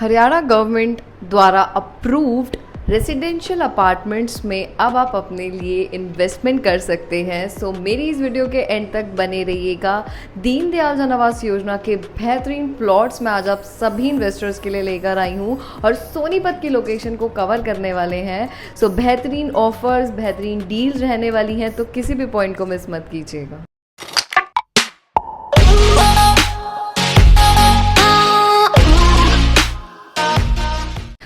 Haryana government द्वारा approved residential apartments में अब आप अपने लिए इन्वेस्टमेंट कर सकते हैं। सो मेरी इस वीडियो के एंड तक बने रहिएगा। दीनदयाल जन आवास योजना के बेहतरीन प्लॉट्स मैं आज आप सभी इन्वेस्टर्स के लिए लेकर आई हूँ और सोनीपत की लोकेशन को कवर करने वाले हैं। सो बेहतरीन ऑफर्स, बेहतरीन डील्स रहने वाली हैं, तो किसी भी पॉइंट को मिस मत कीजिएगा।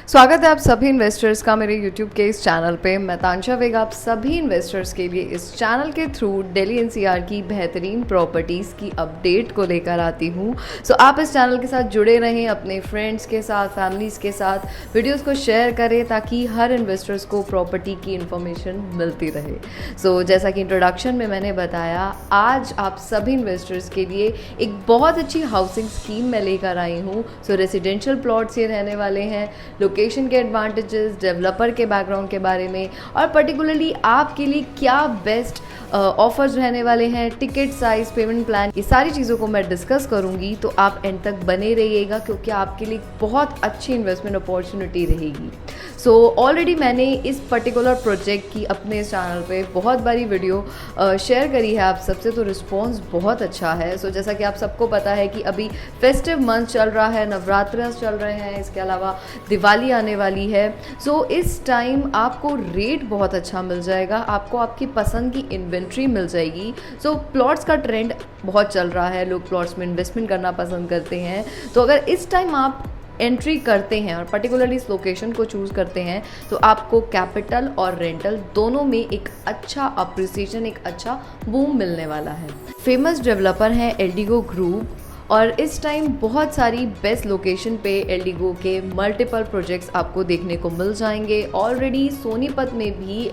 स्वागत है आप सभी इन्वेस्टर्स का मेरे YouTube के इस चैनल पे। मैं तांशा वेग आप सभी इन्वेस्टर्स के लिए इस चैनल के थ्रू दिल्ली NCR की बेहतरीन प्रॉपर्टीज़ की अपडेट को लेकर आती हूँ। सो आप इस चैनल के साथ जुड़े रहें, अपने फ्रेंड्स के साथ, फैमिलीज़ के साथ वीडियोस को शेयर करें ताकि हर इन्वेस्टर्स को प्रॉपर्टी की इन्फॉर्मेशन मिलती रहे। सो जैसा कि इंट्रोडक्शन में मैंने बताया, आज आप सभी इन्वेस्टर्स के लिए एक बहुत अच्छी हाउसिंग स्कीम मैं लेकर आई हूँ। सो रेसिडेंशियल प्लॉट्स ये रहने वाले हैं, लोकेशन के एडवांटेजेस, डेवलपर के बैकग्राउंड के बारे में और पर्टिकुलरली आपके लिए क्या बेस्ट ऑफर्स रहने वाले हैं, टिकट साइज, पेमेंट प्लान, ये सारी चीज़ों को मैं डिस्कस करूंगी। तो आप एंड तक बने रहिएगा क्योंकि आपके लिए बहुत अच्छी इन्वेस्टमेंट अपॉर्चुनिटी रहेगी। सो ऑलरेडी मैंने इस पर्टिकुलर प्रोजेक्ट की अपने चैनल पे बहुत बारी वीडियो शेयर करी है आप सबसे, तो रिस्पॉन्स बहुत अच्छा है। सो जैसा कि आप सबको पता है कि अभी फेस्टिव मंथ चल रहा है, नवरात्र चल रहे हैं, इसके अलावा दिवाली आने वाली है। सो इस टाइम आपको रेट बहुत अच्छा मिल जाएगा, आपको आपकी पसंद की इन्वेंट्री मिल जाएगी। सो प्लॉट्स का ट्रेंड बहुत चल रहा है, लोग प्लॉट्स में इन्वेस्टमेंट करना पसंद करते हैं। तो अगर इस टाइम आप एंट्री करते हैं और पर्टिकुलरली इस लोकेशन को चूज़ करते हैं तो आपको कैपिटल और रेंटल दोनों में एक अच्छा अप्रिसिएशन, एक अच्छा बूम मिलने वाला है। फेमस डेवलपर हैं एल्डिगो ग्रुप और इस टाइम बहुत सारी बेस्ट लोकेशन पे एल्डिगो के मल्टीपल प्रोजेक्ट्स आपको देखने को मिल जाएंगे। ऑलरेडी सोनीपत में भी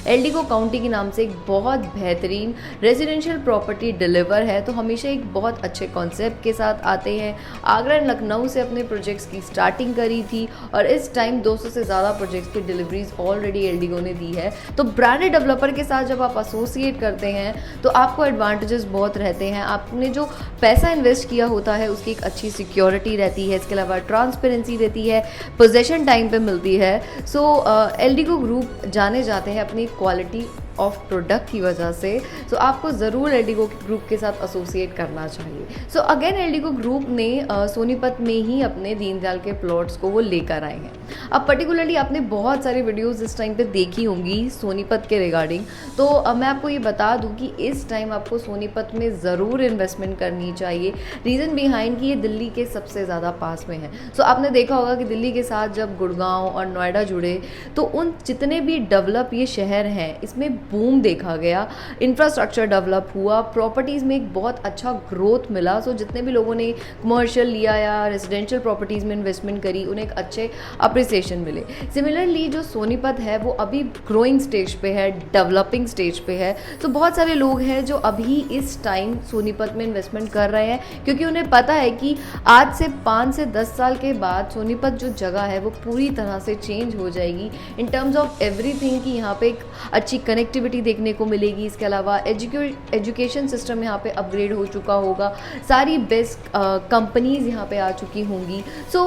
एल्डिगो काउंटी के नाम से एक बहुत बेहतरीन रेजिडेंशियल प्रॉपर्टी डिलीवर है, तो हमेशा एक बहुत अच्छे कॉन्सेप्ट के साथ आते हैं। आगरा एंड लखनऊ से अपने प्रोजेक्ट्स की स्टार्टिंग करी थी और इस टाइम 200 से ज़्यादा प्रोजेक्ट्स की डिलीवरीज ऑलरेडी एल्डिगो ने दी है। तो ब्रांडेड डेवलपर के साथ जब आप एसोसिएट करते हैं तो आपको एडवांटेजेस बहुत रहते हैं। आपने जो पैसा इन्वेस्ट किया होता है उसकी एक अच्छी सिक्योरिटी रहती है, इसके अलावा ट्रांसपेरेंसी रहती है, पोजेशन टाइम पे मिलती है। सो एल्डिगो ग्रुप जाने जाते हैं अपनी क्वालिटी ऑफ प्रोडक्ट की वजह से। सो आपको ज़रूर एल्डिगो ग्रुप के साथ एसोसिएट करना चाहिए। सो अगेन एल्डिगो ग्रुप ने सोनीपत में ही अपने दीनदयाल के प्लॉट्स को वो लेकर आए हैं। अब पर्टिकुलरली आपने बहुत सारी वीडियोस इस टाइम पे देखी होंगी सोनीपत के रिगार्डिंग, तो मैं आपको ये बता दूं कि इस टाइम आपको सोनीपत में ज़रूर इन्वेस्टमेंट करनी चाहिए। रीज़न बिहाइंड कि ये दिल्ली के सबसे ज़्यादा पास में है। सो आपने देखा होगा कि दिल्ली के साथ जब गुड़गांव और नोएडा जुड़े तो उन जितने भी डेवलप ये शहर हैं इसमें बूम देखा गया, इंफ्रास्ट्रक्चर डेवलप हुआ, प्रॉपर्टीज़ में एक बहुत अच्छा ग्रोथ मिला। सो जितने भी लोगों ने कमर्शियल लिया या रेजिडेंशियल प्रॉपर्टीज़ में इन्वेस्टमेंट करी उन्हें एक अच्छे अप्रिसिएशन मिले। सिमिलरली जो सोनीपत है वो अभी ग्रोइंग स्टेज पे है, डेवलपिंग स्टेज पे है। तो बहुत सारे लोग हैं जो अभी इस टाइम सोनीपत में इन्वेस्टमेंट कर रहे हैं क्योंकि उन्हें पता है कि आज से 5 से 10 साल के बाद सोनीपत जो जगह है वो पूरी तरह से चेंज हो जाएगी इन टर्म्स ऑफ एवरीथिंग, कि यहाँ पे एक अच्छी कनेक्टिविटी देखने को मिलेगी। इसके अलावा एजुकेशन सिस्टम यहाँ पे अपग्रेड हो चुका होगा, सारी बेस्ट कंपनीज यहाँ पे आ चुकी होंगी। सो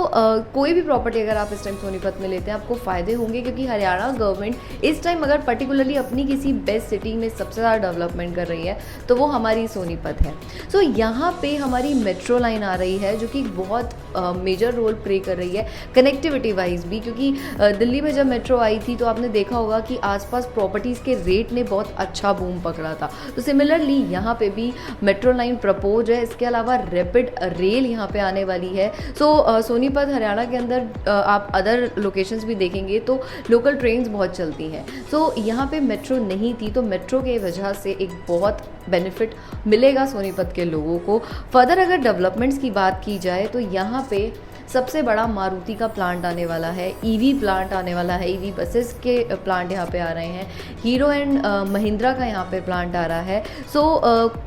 कोई भी प्रॉपर्टी अगर आप इस टाइम सोनीपत में लेते हैं आपको फ़ायदे होंगे क्योंकि हरियाणा गवर्नमेंट इस टाइम अगर पर्टिकुलरली अपनी किसी बेस्ट सिटी में सबसे ज़्यादा डेवलपमेंट कर रही है तो वो हमारी सोनीपत है। सो यहाँ पे हमारी मेट्रो लाइन आ रही है जो कि बहुत मेजर रोल प्ले कर रही है कनेक्टिविटी वाइज भी, क्योंकि दिल्ली में जब मेट्रो आई थी तो आपने देखा होगा कि आसपास प्रॉपर्टीज़ के रेट ने बहुत अच्छा बूम पकड़ा था। तो सिमिलरली यहाँ पे भी मेट्रो लाइन प्रपोज है, इसके अलावा रैपिड रेल यहाँ पे आने वाली है। सो सोनीपत हरियाणा के अंदर आप अदर लोकेशंस भी देखेंगे तो लोकल ट्रेन्स बहुत चलती हैं। सो यहाँ पे मेट्रो नहीं थी तो मेट्रो के वजह से एक बहुत बेनिफिट मिलेगा सोनीपत के लोगों को। फर्दर अगर डेवलपमेंट्स की बात की जाए तो यहाँ पे सबसे बड़ा मारुति का प्लांट आने वाला है, ईवी प्लांट आने वाला है, ईवी बसेस के प्लांट यहाँ पे आ रहे हैं, हीरो एंड महिंद्रा का यहाँ पे प्लांट आ रहा है। सो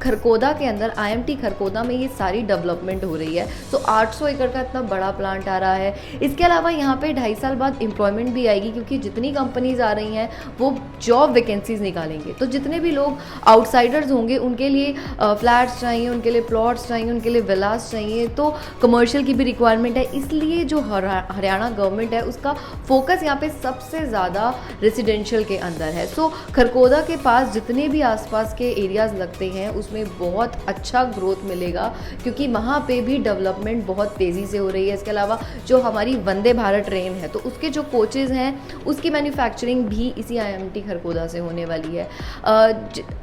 खरकोदा के अंदर IMT खरकोदा में ये सारी डेवलपमेंट हो रही है। सो 800 एकड़ का इतना बड़ा प्लांट आ रहा है। इसके अलावा यहाँ पे 2.5 साल बाद एम्प्लॉयमेंट भी आएगी क्योंकि जितनी कंपनीज आ रही हैं वो जॉब वैकेंसीज निकालेंगे। तो जितने भी लोग आउटसाइडर्स होंगे उनके लिए फ्लैट्स चाहिए, उनके लिए प्लॉट्स चाहिए, उनके लिए विलास चाहिए, तो कमर्शियल की भी रिक्वायरमेंट है, इसलिए जो हरियाणा गवर्नमेंट है उसका फोकस यहाँ पे सबसे ज़्यादा रेसिडेंशियल के अंदर है। सो खरगोदा के पास जितने भी आसपास के एरियाज़ लगते हैं उसमें बहुत अच्छा ग्रोथ मिलेगा, क्योंकि वहाँ पे भी डेवलपमेंट बहुत तेज़ी से हो रही है। इसके अलावा जो हमारी वंदे भारत ट्रेन है तो उसके जो कोचेज़ हैं उसकी मैन्युफैक्चरिंग भी इसी IMT खरगोदा से होने वाली है।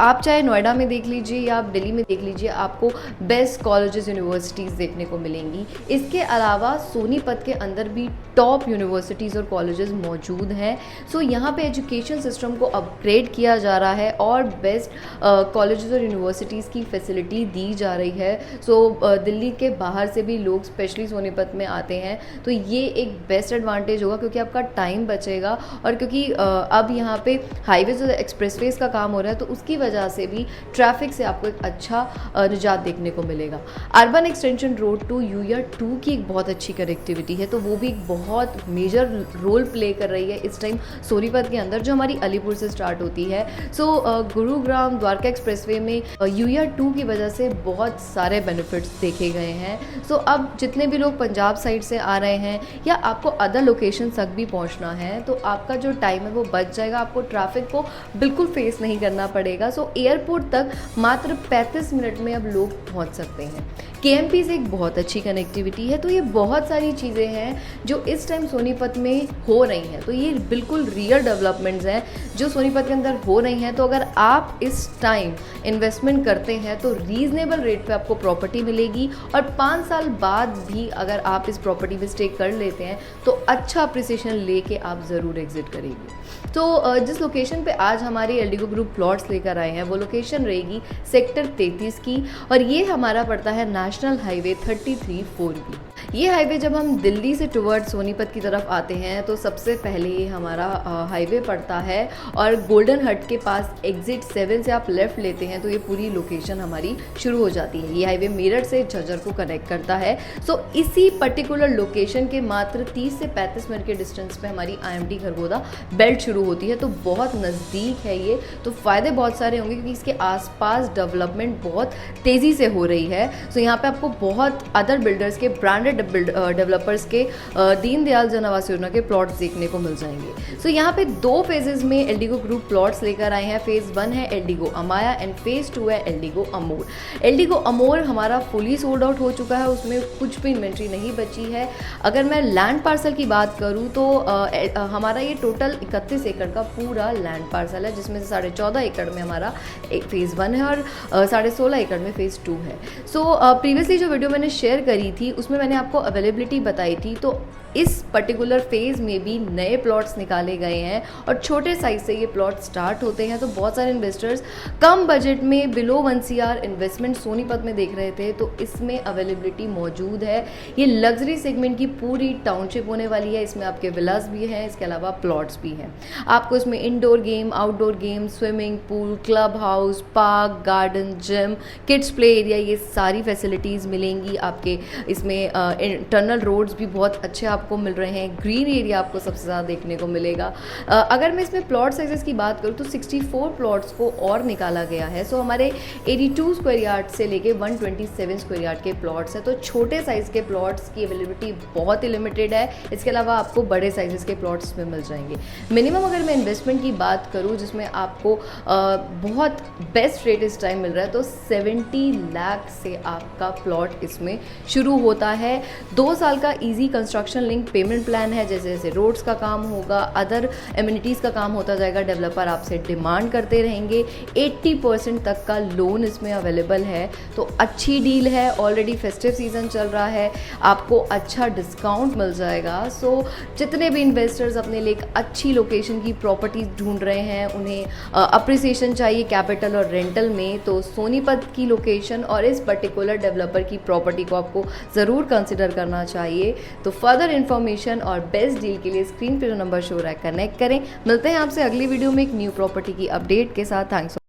आप चाहे नोएडा में देख लीजिए या आप दिल्ली में देख लीजिए, आपको बेस्ट कॉलेजेस यूनिवर्सिटीज़ देखने को मिलेंगी। इसके अलावा सोनीपत के अंदर भी टॉप यूनिवर्सिटीज़ और कॉलेजेस मौजूद हैं। सो यहाँ पे एजुकेशन सिस्टम को अपग्रेड किया जा रहा है और बेस्ट कॉलेजेस और यूनिवर्सिटीज़ की फैसिलिटी दी जा रही है। सो दिल्ली के बाहर से भी लोग स्पेशली सोनीपत में आते हैं, तो ये एक बेस्ट एडवांटेज होगा क्योंकि आपका टाइम बचेगा। और क्योंकि अब यहाँ पे हाईवेज और एक्सप्रेसवेज का काम हो रहा है तो उसकी वजह से भी ट्रैफिक से आपको एक अच्छा निजात देखने को मिलेगा। Urban extension road two UER 2 की एक बहुत अच्छी कनेक्टिविटी है, तो वो भी एक बहुत मेजर रोल प्ले कर रही है इस टाइम सोनीपत के अंदर, जो हमारी अलीपुर से स्टार्ट होती है। सो गुरुग्राम द्वारका एक्सप्रेसवे में UER 2 की वजह से बहुत सारे बेनिफिट्स देखे गए हैं। सो अब जितने भी लोग पंजाब साइड से आ रहे हैं या आपको अदर लोकेशन तक भी पहुंचना है तो आपका जो टाइम है वो बच जाएगा, आपको ट्रैफिक को बिल्कुल फेस नहीं करना पड़ेगा। सो एयरपोर्ट तक मात्र 35 मिनट में अब लोग पहुंच सकते हैं। KMP से एक बहुत अच्छी कनेक्टिविटी है। तो ये बहुत सारी चीज़ें हैं जो इस टाइम सोनीपत में हो रही हैं, तो ये बिल्कुल रियल डेवलपमेंट्स हैं जो सोनीपत के अंदर हो रही हैं। तो अगर आप इस टाइम इन्वेस्टमेंट करते हैं तो रीज़नेबल रेट पे आपको प्रॉपर्टी मिलेगी, और 5 साल बाद भी अगर आप इस प्रॉपर्टी में स्टे कर लेते हैं तो अच्छा अप्रिसिएशन लेके आप ज़रूर एग्जिट करेंगे। तो जिस लोकेशन पे आज हमारे एल्डिगो ग्रुप प्लॉट्स लेकर आए हैं वो लोकेशन रहेगी सेक्टर 33 की, और ये हमारा पड़ता है नेशनल हाईवे 33/4B। ये हाईवे जब हम दिल्ली से टुवर्ड सोनीपत की तरफ आते हैं तो सबसे पहले ये हमारा हाईवे पड़ता है, और गोल्डन हट के पास एग्जिट 7 से आप लेफ़्ट लेते हैं तो ये पूरी लोकेशन हमारी शुरू हो जाती है। ये हाईवे मेरठ से झज्जर को कनेक्ट करता है। सो इसी पर्टिकुलर लोकेशन के मात्र 30 से 35 मिनट के डिस्टेंस पे हमारी IMT खरगोदा बेल्ट शुरू होती है, तो बहुत नज़दीक है ये। तो फ़ायदे बहुत सारे होंगे क्योंकि इसके आसपास डेवलपमेंट बहुत तेज़ी से हो रही है। सो यहाँ पे आपको बहुत अदर बिल्डर्स के, ब्रांडेड डेवलपर्स के दीनदयाल जन आवास योजना के प्लॉट्स देखने को मिल जाएंगे। सो यहाँ पे 2 फेजेस में एल्डिगो ग्रुप प्लॉट्स लेकर आए हैं। फेज़ 1 है एल्डिगो अमाया एंड फेज़ 2 है एल्डिगो अमोर। एल्डिगो अमोर हमारा फुली सोल्ड आउट हो चुका है, उसमें कुछ भी इन्वेंट्री नहीं बची है। अगर मैं लैंड पार्सल की बात करूँ तो हमारा ये टोटल 31 एकड़ का पूरा लैंड पार्सल है, जिसमें से 14.5 एकड़ में हमारा फेज़ 1 है और 16.5 एकड़ में फेज़ 2 है। सो प्रीवियसली जो वीडियो मैंने शेयर करी थी उसमें मैंने आपको अवेलेबिलिटी बताई थी, तो इस पर्टिकुलर फेज़ में भी नए प्लॉट्स निकाले गए हैं और छोटे साइज से ये प्लॉट स्टार्ट होते हैं। तो बहुत सारे इन्वेस्टर्स कम बजट में बिलो 1 CR इन्वेस्टमेंट सोनीपत में देख रहे थे, तो इसमें अवेलेबिलिटी मौजूद है। ये लग्जरी सेगमेंट की पूरी टाउनशिप होने वाली है। इसमें आपके विलास भी हैं, इसके अलावा प्लॉट्स भी हैं। आपको इसमें indoor game, outdoor game, swimming pool, club house, park, garden, gym, kids play area, ये सारी फैसिलिटीज़ मिलेंगी। आपके इसमें इंटरनल रोड्स भी बहुत अच्छे आपको मिल रहे हैं। ग्रीन एरिया आपको सबसे ज़्यादा देखने को मिलेगा। अगर मैं इसमें प्लॉट साइजेस की बात करूँ तो 64 प्लॉट्स को और निकाला गया है। सो हमारे 82 स्क्वायर यार्ड से लेके 127 स्क्वायर यार्ड के प्लॉट्स हैं, तो छोटे साइज़ के प्लॉट्स की अवेलेबिलिटी बहुत ही लिमिटेड है। इसके अलावा आपको बड़े साइजेस के प्लॉट्स में मिल जाएंगे। मिनिमम अगर मैं इन्वेस्टमेंट की बात करूँ जिसमें आपको बहुत बेस्ट रेट इस टाइम मिल रहा है तो 70 लाख से आपका प्लॉट इसमें शुरू होता है। 2 साल का easy construction link payment plan है। जैसे जैसे रोड्स का काम होगा, अदर एमिनिटीज़ का काम होता जाएगा, डेवलपर आपसे डिमांड करते रहेंगे। 80% तक का लोन इसमें अवेलेबल है, तो अच्छी डील है। ऑलरेडी फेस्टिव सीज़न चल रहा है, आपको अच्छा डिस्काउंट मिल जाएगा। सो जितने भी इन्वेस्टर्स अपने लिए एक अच्छी लोकेशन की प्रॉपर्टीज ढूंढ रहे हैं, उन्हें अप्रिसिएशन चाहिए कैपिटल और रेंटल में, तो सोनीपत की लोकेशन और इस पर्टिकुलर डेवलपर की प्रॉपर्टी को आपको ज़रूर कंसिडर करना चाहिए। तो फर्दर इन्फॉर्मेशन और बेस्ट डील के लिए स्क्रीन पर जो नंबर शो रहा है कनेक्ट करें। मिलते हैं आपसे अगली वीडियो में एक न्यू प्रॉपर्टी की अपडेट के साथ। थैंक्स।